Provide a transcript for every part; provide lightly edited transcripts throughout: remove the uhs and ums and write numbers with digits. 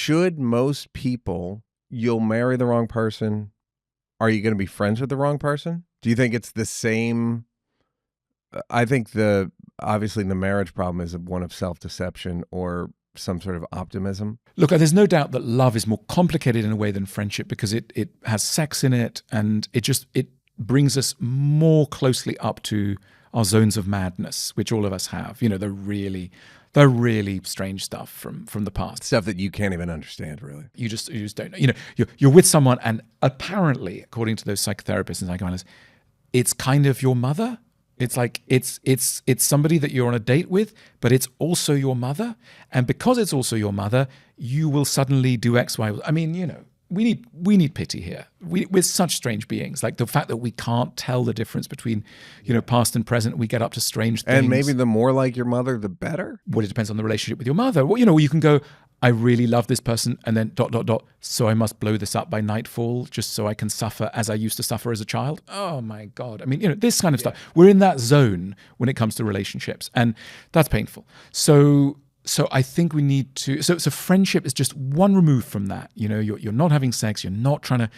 should most people, you'll marry the wrong person. Are you going to be friends with the wrong person? Do you think it's the same? I think obviously the marriage problem is one of self-deception or some sort of optimism. Look, there's no doubt that love is more complicated in a way than friendship because it has sex in it, and it brings us more closely up to our zones of madness, which all of us have. You know, the really strange stuff from the past. Stuff that you can't even understand, really. You just don't know. You know, you're with someone, and apparently, according to those psychotherapists and psychoanalysts, it's kind of your mother. It's like it's somebody that you're on a date with, but it's also your mother. And because it's also your mother, you will suddenly do X, Y. I mean, you know, we need pity here. We're such strange beings. Like the fact that we can't tell the difference between, you know, past and present. We get up to strange things. And maybe the more like your mother, the better. Well, it depends on the relationship with your mother. Well, you know, you can go, I really love this person, and then ... So I must blow this up by nightfall just so I can suffer as I used to suffer as a child. Oh my God. I mean, you know, this kind of stuff. We're in that zone when it comes to relationships, and that's painful. So I think we need to. So friendship is just one remove from that. You know, you're not having sex. You're not trying to.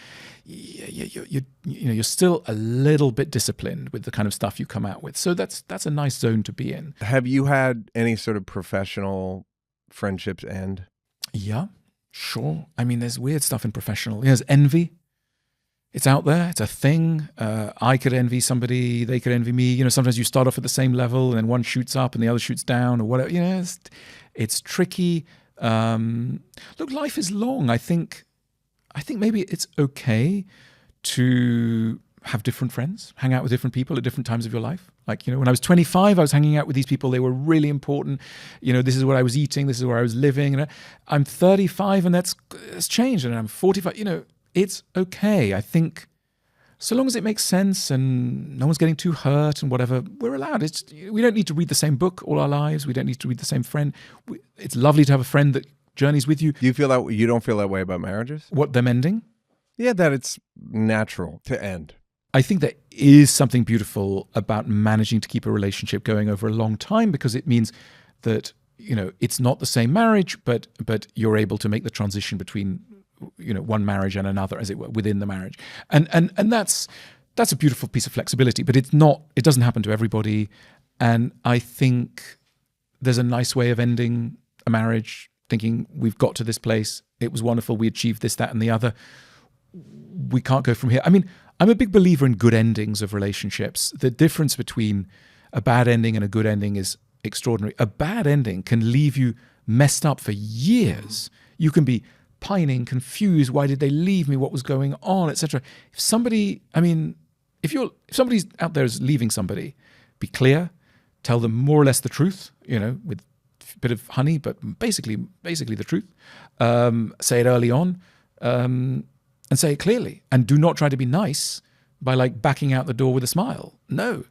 You're still a little bit disciplined with the kind of stuff you come out with. So that's a nice zone to be in. Have you had any sort of professional friendships end? Yeah, sure. I mean, there's weird stuff in professional. There's envy. It's out there. It's a thing. I could envy somebody. They could envy me. You know, sometimes you start off at the same level and then one shoots up and the other shoots down or whatever. You know, it's tricky. Look, life is long. I think maybe it's okay to have different friends, hang out with different people at different times of your life. Like, you know, when I was 25, I was hanging out with these people. They were really important. You know, this is what I was eating. This is where I was living. And I'm 35 and that's changed. And I'm 45. You know, it's okay. I think so long as it makes sense and no one's getting too hurt and whatever, we're allowed. We don't need to read the same book all our lives. We don't need to read the same friend. It's lovely to have a friend that journeys with you. Do you feel that you don't feel that way about marriages? What, them ending? Yeah, that it's natural to end. I think there is something beautiful about managing to keep a relationship going over a long time, because it means that, you know, it's not the same marriage, but you're able to make the transition between, you know, one marriage and another, as it were, within the marriage. And that's a beautiful piece of flexibility, but it doesn't happen to everybody. And I think there's a nice way of ending a marriage, thinking we've got to this place. It was wonderful. We achieved this, that, and the other. We can't go from here. I mean, I'm a big believer in good endings of relationships. The difference between a bad ending and a good ending is extraordinary. A bad ending can leave you messed up for years. You can be pining, confused. Why did they leave me? What was going on, etc. If somebody's out there is leaving somebody, be clear, tell them more or less the truth, you know, with a bit of honey, but basically the truth. Say it early on. And say it clearly, and do not try to be nice by like backing out the door with a smile. No.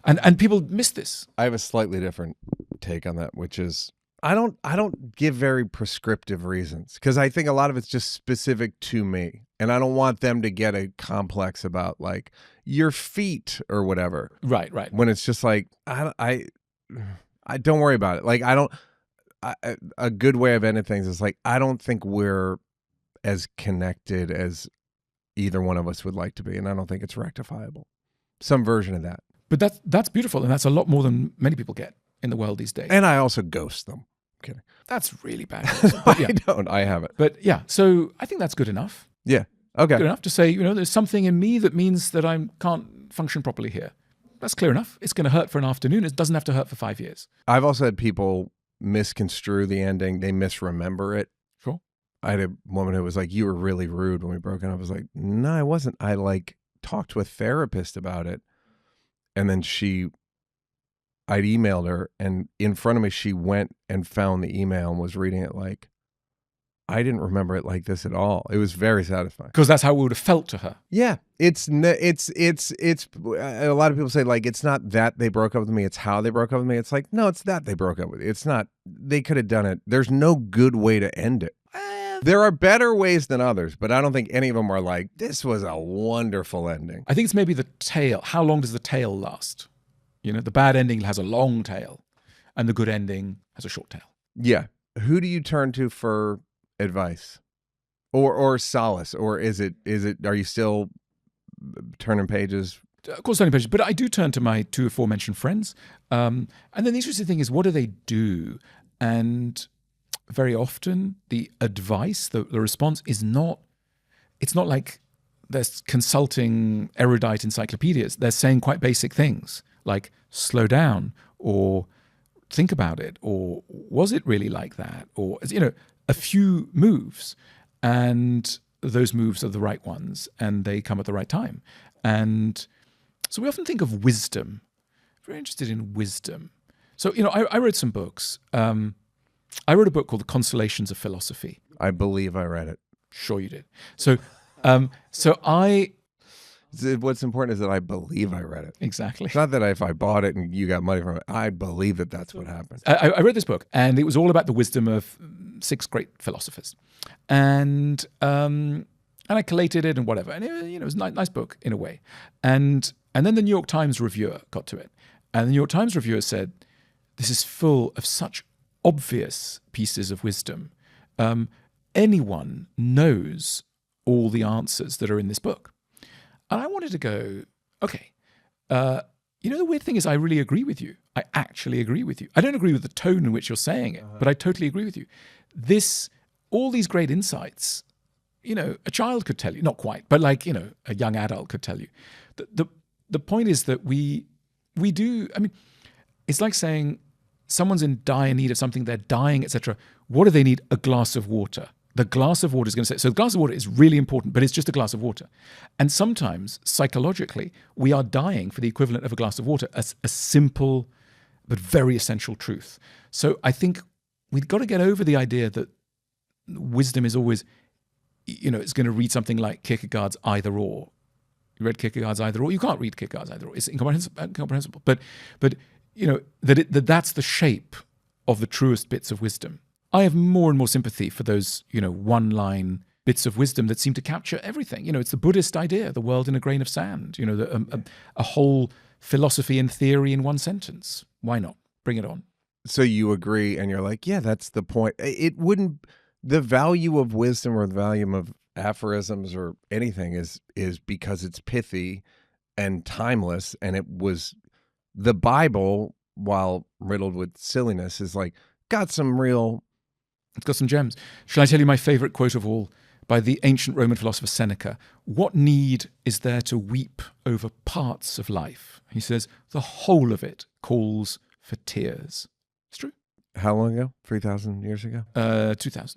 And people miss this. I have a slightly different take on that, which is I don't give very prescriptive reasons, because I think a lot of it's just specific to me, and I don't want them to get a complex about like your feet or whatever. Right. When it's just like I don't worry about it. Like a good way of ending things is like, I don't think we're as connected as either one of us would like to be, and I don't think it's rectifiable. Some version of that. But that's beautiful, and that's a lot more than many people get in the world these days. And I also ghost them. I'm kidding. That's really bad. Yeah. I haven't. But yeah, so I think that's good enough. Yeah. Okay. Good enough to say, you know, there's something in me that means that I can't function properly here. That's clear enough. It's going to hurt for an afternoon. It doesn't have to hurt for 5 years. I've also had people misconstrue the ending. They misremember it. Sure. I had a woman who was like, "You were really rude when we broke up." I was like, "No, I wasn't. I like talked to a therapist about it." And then I'd emailed her, and in front of me, she went and found the email and was reading it like, I didn't remember it like this at all. It was very satisfying. Because that's how it would have felt to her. Yeah. It's a lot of people say like, it's not that they broke up with me, it's how they broke up with me. It's like, no, it's that they broke up with you. It's not, they could have done it. There's no good way to end it. There are better ways than others, but I don't think any of them are like, this was a wonderful ending. I think it's maybe the tail. How long does the tail last? You know, the bad ending has a long tail and the good ending has a short tail. Yeah. Who do you turn to for advice or solace, or is it are you still turning pages? Of course, turning pages, but I do turn to my two aforementioned friends. And then the interesting thing is, what do they do? And very often the advice, the response is not, it's not like they're consulting erudite encyclopedias. They're saying quite basic things like slow down, or think about it, or was it really like that? Or, a few moves, and those moves are the right ones, and they come at the right time. And so we often think of wisdom, very interested in wisdom. So, I wrote some books. I wrote a book called The Consolations of Philosophy. I believe I read it. Sure you did. So what's important is that I believe I read it. Exactly. It's not that if I bought it and you got money from it, I believe that that's what happened. I read this book, and it was all about the wisdom of 6 great philosophers. And I collated it and whatever. And it was a nice book in a way. And then the New York Times reviewer got to it. And the New York Times reviewer said, this is full of such obvious pieces of wisdom. Anyone knows all the answers that are in this book. And I wanted to go, okay, the weird thing is I really agree with you. I actually agree with you. I don't agree with the tone in which you're saying it, but I totally agree with you. All these great insights, a child could tell you, not quite, but like, a young adult could tell you. The point is that we do, it's like saying someone's in dire need of something, they're dying, etc. What do they need? A glass of water. The glass of water is going to say, so the glass of water is really important, but it's just a glass of water. And sometimes, psychologically, we are dying for the equivalent of a glass of water, a simple but very essential truth. So I think we've got to get over the idea that wisdom is always, it's going to read something like Kierkegaard's Either Or. You read Kierkegaard's Either Or? You can't read Kierkegaard's Either Or. It's incomprehensible. But that's the shape of the truest bits of wisdom. I have more and more sympathy for those, one-line bits of wisdom that seem to capture everything. It's the Buddhist idea, the world in a grain of sand, a whole philosophy and theory in one sentence. Why not? Bring it on. So you agree, and you're like, yeah, that's the point. It wouldn't, the value of wisdom or the value of aphorisms or anything is because it's pithy and timeless, and it was the Bible, while riddled with silliness, is like, got some real... It's got some gems. Shall I tell you my favorite quote of all by the ancient Roman philosopher Seneca? What need is there to weep over parts of life? He says, the whole of it calls for tears. It's true. How long ago? 3,000 years ago? 2,000.